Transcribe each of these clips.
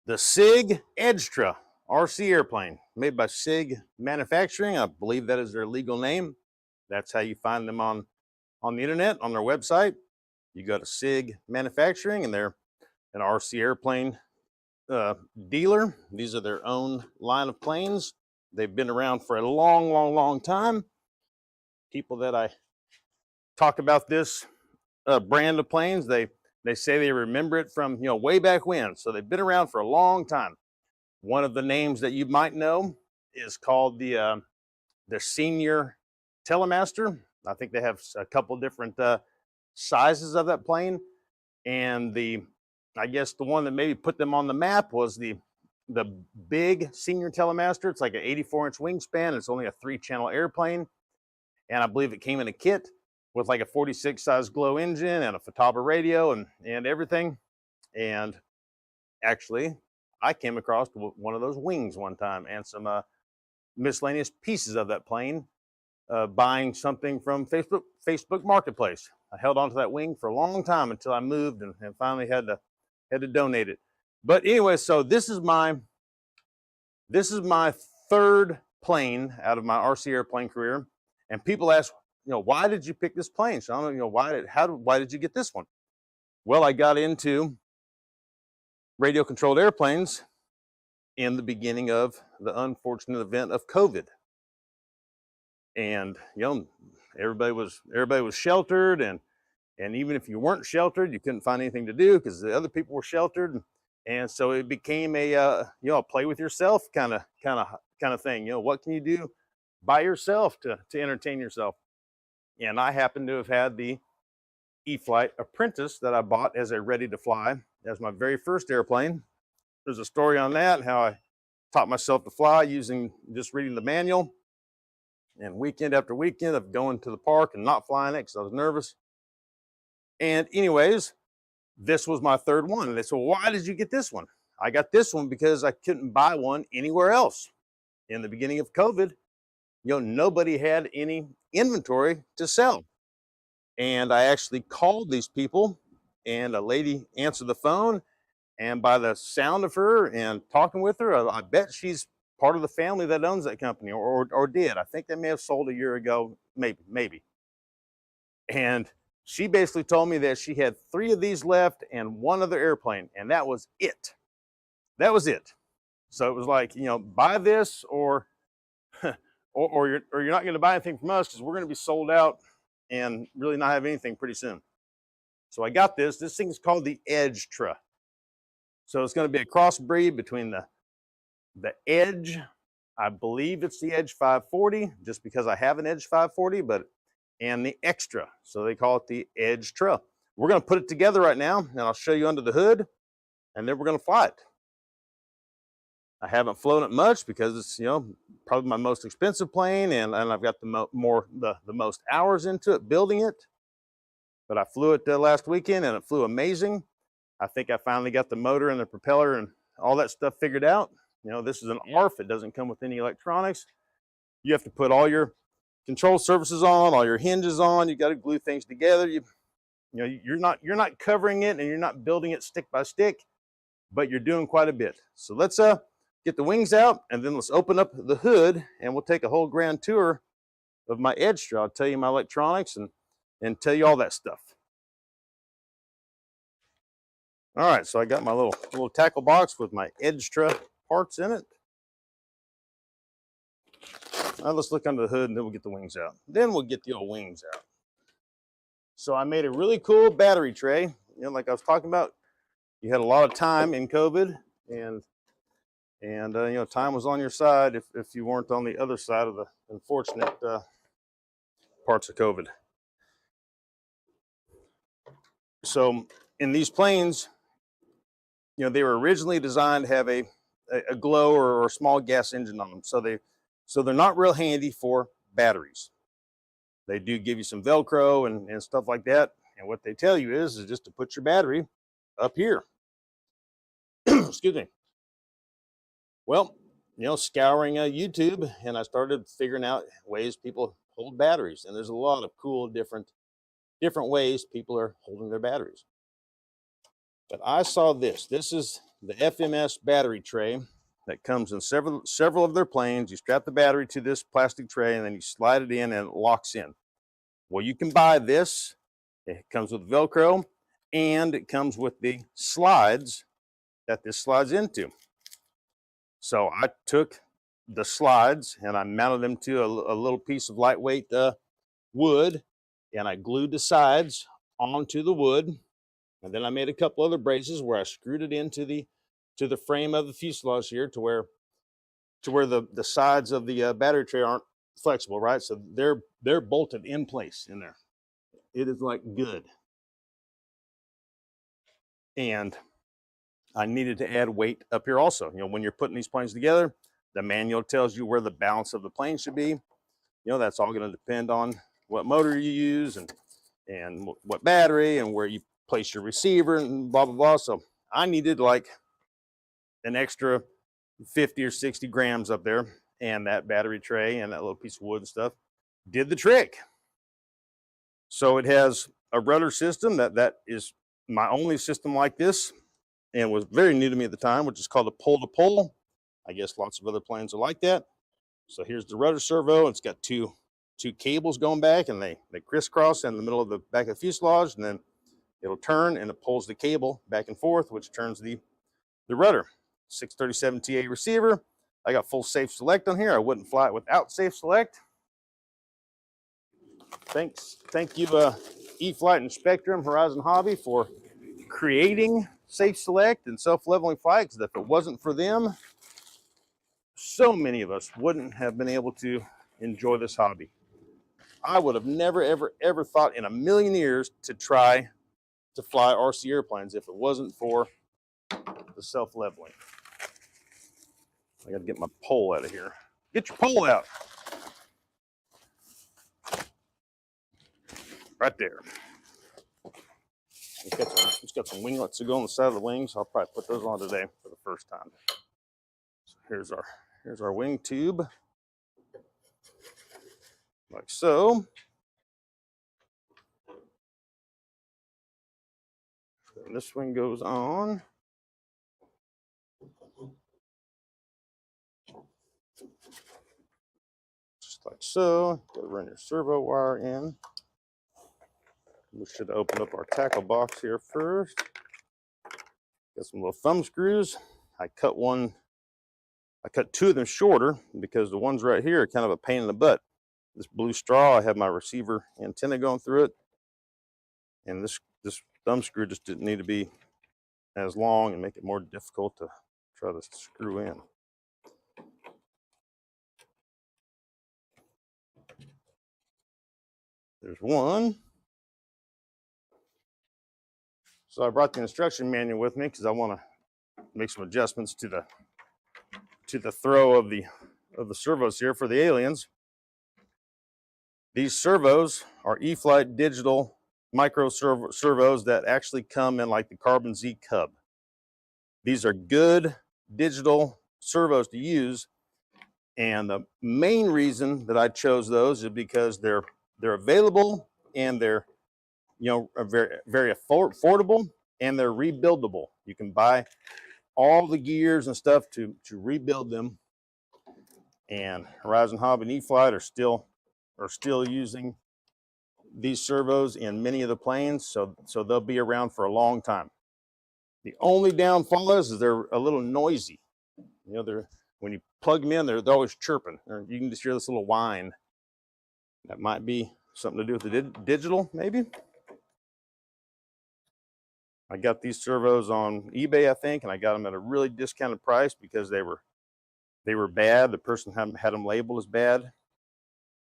The SIG Edgetra RC airplane, made by SIG Manufacturing. I believe that is their legal name. That's how you find them on the internet, on their website. You go to SIG Manufacturing, and they're an RC airplane dealer. These are their own line of planes. They've been around for a long, long, long time. People that I talk about this brand of planes, they say they remember it from way back when. So they've been around for a long time. One of the names that you might know is called the Senior Telemaster. I think they have a couple different sizes of that plane, and I guess the one that maybe put them on the map was the big Senior Telemaster. It's like an 84-inch wingspan. It's only a 3-channel airplane, and I believe it came in a kit with like a 46 size glow engine and a Futaba radio and everything. And actually, I came across one of those wings one time and some miscellaneous pieces of that plane, buying something from Facebook Marketplace. I held on to that wing for a long time until I moved and finally had to donate it. But anyway, so this is my third plane out of my RC airplane career, and people ask, why did you pick this plane? So I don't know, why did you get this one? Well, I got into radio controlled airplanes in the beginning of the unfortunate event of COVID. And everybody was sheltered, and even if you weren't sheltered, you couldn't find anything to do because the other people were sheltered, and so it became a play with yourself kind of thing. What can you do by yourself to entertain yourself? And I happen to have had the E-Flight Apprentice that I bought as a ready to fly as my very first airplane. There's a story on that, how I taught myself to fly using just reading the manual, and weekend after weekend of going to the park and not flying it because I was nervous. And anyways, this was my third one. And they said, well, why did you get this one? I got this one because I couldn't buy one anywhere else. In the beginning of COVID, nobody had any inventory to sell. And I actually called these people, and a lady answered the phone, and by the sound of her and talking with her, I bet she's part of the family that owns that company, or did. I think they may have sold a year ago, maybe. And she basically told me that she had 3 of these left and 1 other airplane, and that was it. That was it. So it was like, buy this or or you're not going to buy anything from us because we're going to be sold out and really not have anything pretty soon. So I got this. This thing is called the Edgetra. So it's going to be a crossbreed between the Edge, I believe it's the Edge 540, just because I have an Edge 540, and the Extra. So they call it the Edgetra. We're going to put it together right now, and I'll show you under the hood, and then we're going to fly it. I haven't flown it much because it's probably my most expensive plane, and I've got the most hours into it building it. But I flew it last weekend, and it flew amazing. I think I finally got the motor and the propeller and all that stuff figured out. This is an ARF. It doesn't come with any electronics. You have to put all your control surfaces on, all your hinges on. You got to glue things together. You're not covering it, and you're not building it stick by stick, but you're doing quite a bit. So let's get the wings out, and then let's open up the hood, and we'll take a whole grand tour of my Edgetra. I'll tell you my electronics and tell you all that stuff. All right, so I got my little tackle box with my Edgetra parts in it. Now let's look under the hood, and then we'll get the wings out. Then we'll get the old wings out. So I made a really cool battery tray. Like I was talking about, you had a lot of time in COVID, and time was on your side if you weren't on the other side of the unfortunate parts of COVID. So in these planes, they were originally designed to have a glow or a small gas engine on them. So they're not real handy for batteries. They do give you some Velcro and stuff like that. And what they tell you is just to put your battery up here. Excuse me. Well, scouring YouTube, and I started figuring out ways people hold batteries. And there's a lot of cool different ways people are holding their batteries. But I saw this. This is the FMS battery tray that comes in several of their planes. You strap the battery to this plastic tray and then you slide it in and it locks in. Well, you can buy this. It comes with Velcro and it comes with the slides that this slides into. So I took the slides and I mounted them to a little piece of lightweight wood, and I glued the sides onto the wood. And then I made a couple other braces where I screwed it into the frame of the fuselage here to where the sides of the battery tray aren't flexible, right? So they're bolted in place in there. It is like good. And I needed to add weight up here also. You know, when you're putting these planes together, the manual tells you where the balance of the plane should be. You know, that's all going to depend on what motor you use and what battery and where you place your receiver and blah, blah, blah. So I needed like an extra 50 or 60 grams up there, and that battery tray and that little piece of wood and stuff did the trick. So it has a rudder system that is my only system like this and was very new to me at the time, which is called a pull-to-pull. I guess lots of other planes are like that. So here's the rudder servo. It's got two cables going back, and they crisscross in the middle of the back of the fuselage, and then it'll turn and it pulls the cable back and forth, which turns the rudder. 637 TA receiver. I got full safe select on here. I wouldn't fly it without safe select. Thank you, E-Flight and Spectrum Horizon Hobby for creating safe select and self-leveling flight, because if it wasn't for them, so many of us wouldn't have been able to enjoy this hobby. I would have never, ever, ever thought in a million years to try to fly RC airplanes if it wasn't for the self-leveling. I got to get my pole out of here. Get your pole out. Right there. It's got some winglets to go on the side of the wings. I'll probably put those on today for the first time. So here's our wing tube, like so. And this wing goes on. Just like so. Gotta run your servo wire in. We should open up our tackle box here first. Got some little thumb screws. I cut two of them shorter because the ones right here are kind of a pain in the butt. This blue straw, I have my receiver antenna going through it. And this thumb screw just didn't need to be as long and make it more difficult to try to screw in. There's one. So I brought the instruction manual with me because I want to make some adjustments to the throw of the servos here for the aliens. These servos are E-Flight digital micro servos that actually come in like the Carbon Z Cub. These are good digital servos to use, and the main reason that I chose those is because they're available and they're very, very affordable, and they're rebuildable. You can buy all the gears and stuff to rebuild them. And Horizon Hobby and E-Flight are still using these servos in many of the planes, so they'll be around for a long time. The only downfall is they're a little noisy. You know, when you plug them in, they're always chirping. You can just hear this little whine. That might be something to do with the digital, maybe. I got these servos on eBay, I think, and I got them at a really discounted price because they were bad. The person had them labeled as bad.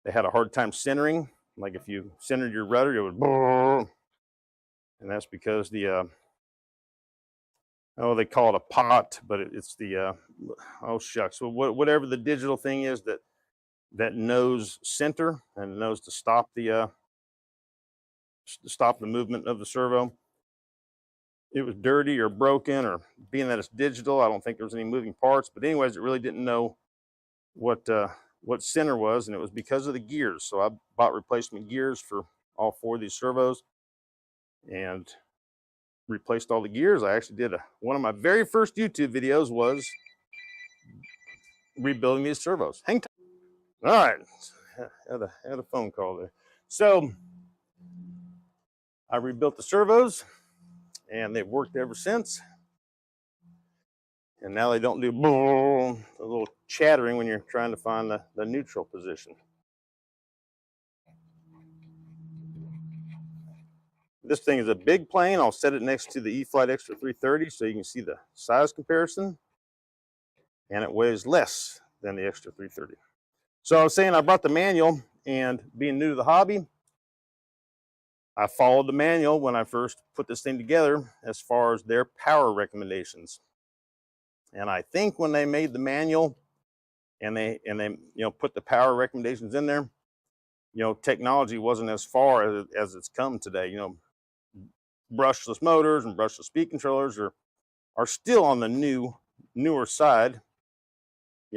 They had a hard time centering. Like if you centered your rudder, it would brrr. And that's because they call it a pot, but it's the oh shucks. So whatever the digital thing is that knows center and knows to stop the movement of the servo. It was dirty or broken, or being that it's digital, I don't think there was any moving parts. But anyways, it really didn't know what center was, and it was because of the gears. So I bought replacement gears for all four of these servos, and replaced all the gears. I actually did one of my very first YouTube videos was rebuilding these servos. Hang tight. All right, had a phone call there. So I rebuilt the servos, and they've worked ever since. And now they don't do a little chattering when you're trying to find the neutral position. This thing is a big plane. I'll set it next to the E-flite Extra 330 so you can see the size comparison. And it weighs less than the Extra 330. So I was saying I brought the manual, and being new to the hobby, I followed the manual when I first put this thing together as far as their power recommendations. And I think when they made the manual and they put the power recommendations in there, technology wasn't as far as it's come today. Brushless motors and brushless speed controllers are still on the newer side.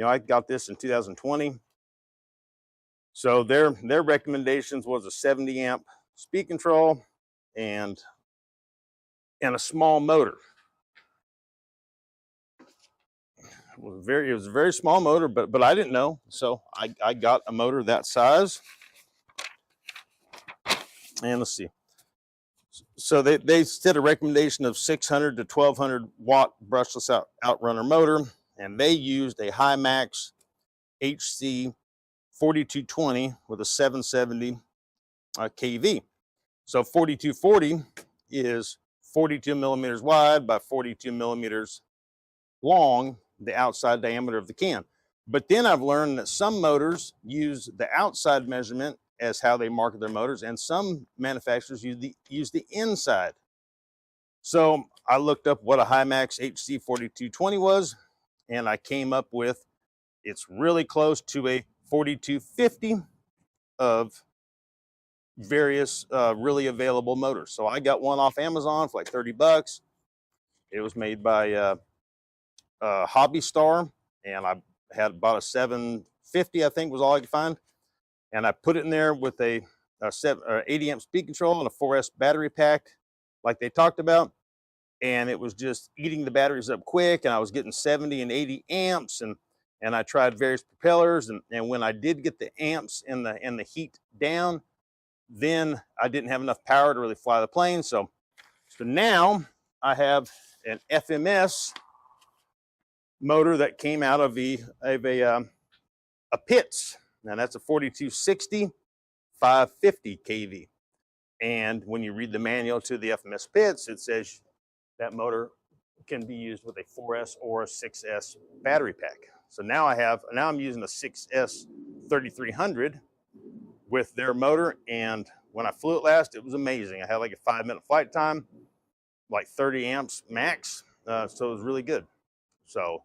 I got this in 2020. So their recommendations was a 70 amp speed control and a small motor. It was a very small motor, but I didn't know. So I got a motor that size. And let's see. So they set a recommendation of 600 to 1200 watt brushless outrunner motor, and they used a Himax HC 4220 with a 770 kV. So 4240 is 42 millimeters wide by 42 millimeters long, the outside diameter of the can. But then I've learned that some motors use the outside measurement as how they market their motors, and some manufacturers use the inside. So I looked up what a Himax HC 4220 was, and I came up with it's really close to a 4250 of various really available motors. So I got one off Amazon for like 30 bucks. It was made by Hobby Star, and I had bought a 750, I think was all I could find. And I put it in there with a 80 amp speed control and a 4S battery pack like they talked about. And it was just eating the batteries up quick, and I was getting 70 and 80 amps, and I tried various propellers, and when I did get the amps and the heat down, then I didn't have enough power to really fly the plane. So now I have an FMS motor that came out of a Pitts. Now that's a 4260 550 kV. And when you read the manual to the FMS Pitts, it says that motor can be used with a 4S or a 6S battery pack. So now I'm using a 6S 3300 with their motor, and when I flew it last, it was amazing. I had like a 5-minute flight time, like 30 amps max, so it was really good. So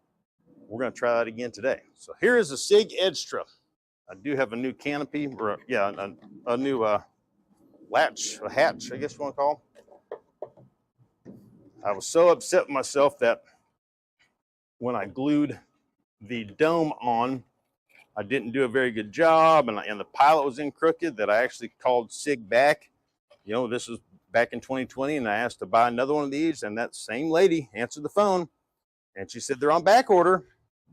we're going to try that again today. So here is a SIG Edgetra. I do have a new canopy, or a new hatch, I guess you want to call. I was so upset with myself that when I glued the dome on, I didn't do a very good job, and the pilot was in crooked, that I actually called SIG back. This was back in 2020, and I asked to buy another one of these, and that same lady answered the phone, and she said they're on back order,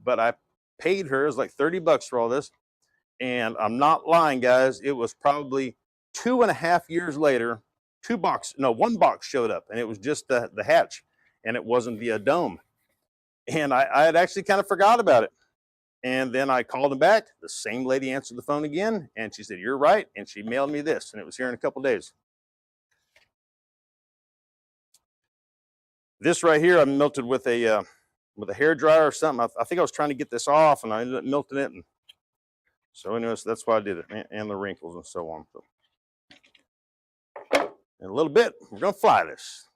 but I paid her, it was like 30 bucks for all this. And I'm not lying, guys, it was probably 2.5 years later, one box showed up, and it was just the hatch, and it wasn't the dome. And I had actually kind of forgot about it. And then I called them back. The same lady answered the phone again, and she said, "You're right." And she mailed me this, and it was here in a couple days. This right here, I melted with a hair dryer or something. I think I was trying to get this off, and I ended up melting it. And so anyways, that's why I did it, and the wrinkles and so on. So in a little bit, we're gonna fly this.